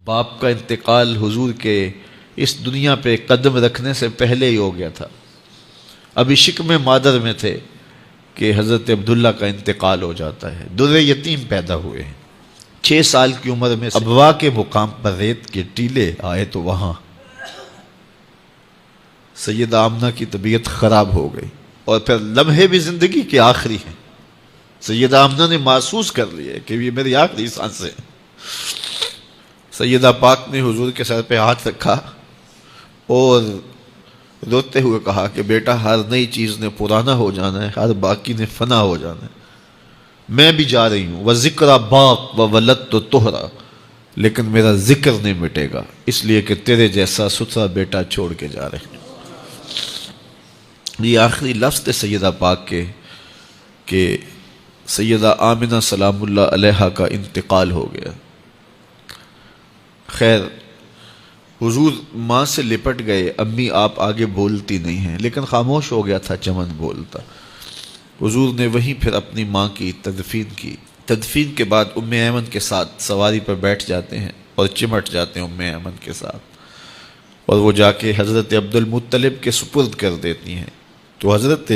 باپ کا انتقال حضور کے اس دنیا پہ قدم رکھنے سے پہلے ہی ہو گیا تھا۔ ابھی شکم مادر میں تھے کہ حضرت عبداللہ کا انتقال ہو جاتا ہے۔ در یتیم پیدا ہوئے ہیں۔ 6 سال کی عمر میں ابوا کے مقام پر ریت کے ٹیلے آئے تو وہاں سیدہ آمنہ کی طبیعت خراب ہو گئی، اور پھر لمحے بھی زندگی کے آخری ہیں۔ سیدہ آمنہ نے محسوس کر لیا کہ یہ میری آخری سانسیں ہیں۔ سیدہ پاک نے حضور کے سر پہ ہاتھ رکھا اور روتے ہوئے کہا کہ بیٹا، ہر نئی چیز نے پرانا ہو جانا ہے، ہر باقی نے فنا ہو جانا ہے۔ میں بھی جا رہی ہوں، وَذِكْرَ بَاق وَوَلَدْتُ طُهْرًا، لیکن میرا ذکر نہیں مٹے گا، اس لیے کہ تیرے جیسا ستھرا بیٹا چھوڑ کے جا رہے ہیں۔ یہ آخری لفظ تھے سیدہ پاک کے کہ سیدہ آمنہ سلام اللہ علیہا کا انتقال ہو گیا۔ خیر، حضور ماں سے لپٹ گئے، امی آپ آگے بولتی نہیں ہیں، لیکن خاموش ہو گیا تھا چمن بولتا۔ حضور نے وہیں پھر اپنی ماں کی تدفین کی۔ تدفین کے بعد ام ایمن کے ساتھ سواری پر بیٹھ جاتے ہیں اور چمٹ جاتے ہیں ام ایمن کے ساتھ، اور وہ جا کے حضرت عبد المطلب کے سپرد کر دیتی ہیں۔ تو حضرت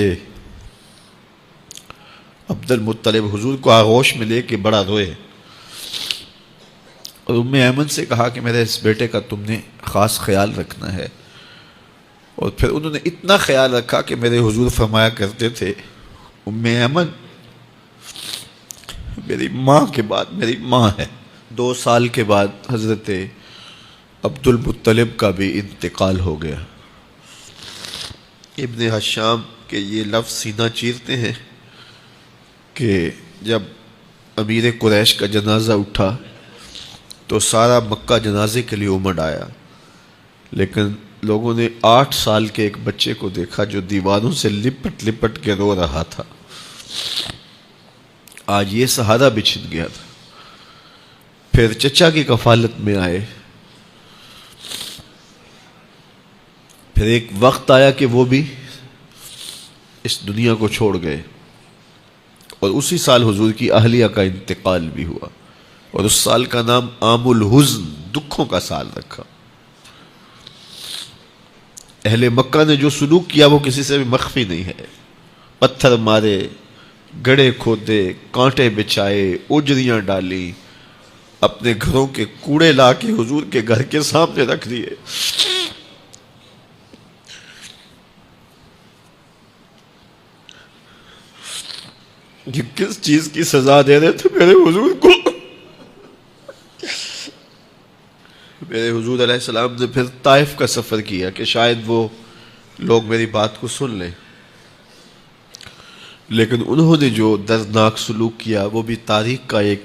عبد المطلب حضور کو آغوش میں لے کے بڑا روئے، اور ام ایمن سے کہا کہ میرے اس بیٹے کا تم نے خاص خیال رکھنا ہے۔ اور پھر انہوں نے اتنا خیال رکھا کہ میرے حضور فرمایا کرتے تھے، ام ایمن میری ماں کے بعد میری ماں ہے۔ 2 سال کے بعد حضرت عبد المطلب کا بھی انتقال ہو گیا۔ ابن حشام کے یہ لفظ سینہ چیرتے ہیں کہ جب امیر قریش کا جنازہ اٹھا تو سارا مکہ جنازے کے لیے امڑ آیا، لیکن لوگوں نے 8 سال کے ایک بچے کو دیکھا جو دیواروں سے لپٹ لپٹ کے رو رہا تھا۔ آج یہ سہارا بچھن گیا تھا۔ پھر چچا کی کفالت میں آئے، پھر ایک وقت آیا کہ وہ بھی اس دنیا کو چھوڑ گئے، اور اسی سال حضور کی اہلیہ کا انتقال بھی ہوا، اور اس سال کا نام عام الحزن، دکھوں کا سال رکھا۔ اہل مکہ نے جو سلوک کیا وہ کسی سے بھی مخفی نہیں ہے۔ پتھر مارے، گڑھے کھودے، کانٹے بچھائے، اجریاں ڈالی، اپنے گھروں کے کوڑے لا کے حضور کے گھر کے سامنے رکھ دیے۔ یہ کس چیز کی سزا دے رہے تھے میرے حضور کو؟ میرے حضور علیہ السلام نے پھر طائف کا سفر کیا کہ شاید وہ لوگ میری بات کو سن لیں، لیکن انہوں نے جو دردناک سلوک کیا وہ بھی تاریخ کا ایک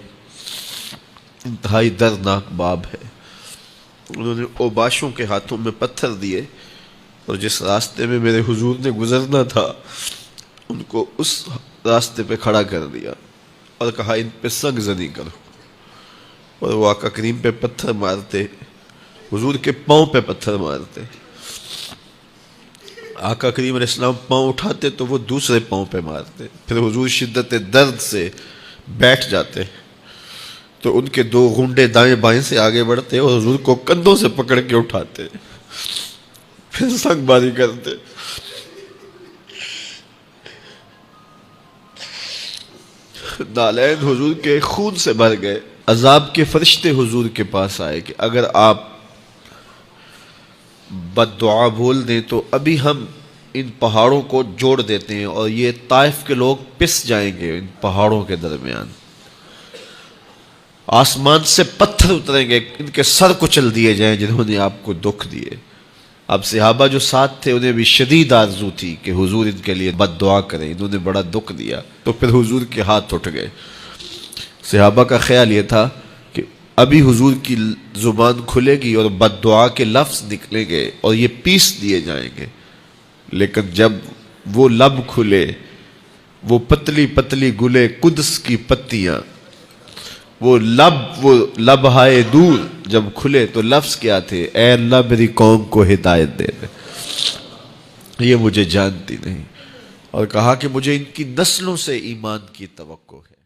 انتہائی دردناک باب ہے۔ انہوں نے اوباشوں کے ہاتھوں میں پتھر دیے، اور جس راستے میں میرے حضور نے گزرنا تھا ان کو اس راستے پہ کھڑا کر دیا اور کہا ان پہ سنگ زنی کرو، اور وہ آقا کریم پہ پتھر مارتے، حضور کے پاؤں پہ پتھر مارتے۔ آقا کریم علیہ السلام پاؤں اٹھاتے تو وہ دوسرے پاؤں پہ مارتے، پھر حضور شدت درد سے بیٹھ جاتے تو ان کے 2 غنڈے دائیں بائیں سے آگے بڑھتے اور حضور کو کندھوں سے پکڑ کے اٹھاتے، پھر سنگ باری کرتے۔ نالین حضور کے خون سے بھر گئے۔ عذاب کے فرشتے حضور کے پاس آئے کہ اگر آپ بد دعا بول دیں تو ابھی ہم ان پہاڑوں کو جوڑ دیتے ہیں، اور یہ طائف کے لوگ پس جائیں گے ان پہاڑوں کے درمیان، آسمان سے پتھر اتریں گے، ان کے سر کچل دیے جائیں جنہوں نے آپ کو دکھ دیے۔ اب صحابہ جو ساتھ تھے انہیں بھی شدید آرزو تھی کہ حضور ان کے لیے بد دعا کریں، انہوں نے بڑا دکھ دیا، تو پھر حضور کے ہاتھ اٹھ گئے۔ صحابہ کا خیال یہ تھا کہ ابھی حضور کی زبان کھلے گی اور بد دعا کے لفظ نکلیں گے اور یہ پیس دیے جائیں گے، لیکن جب وہ لب کھلے، وہ پتلی پتلی گلے قدس کی پتیاں، وہ لب ہائے دور جب کھلے تو لفظ کیا تھے؟ اے اللہ میری قوم کو ہدایت دے دے، یہ مجھے جانتی نہیں، اور کہا کہ مجھے ان کی نسلوں سے ایمان کی توقع ہے۔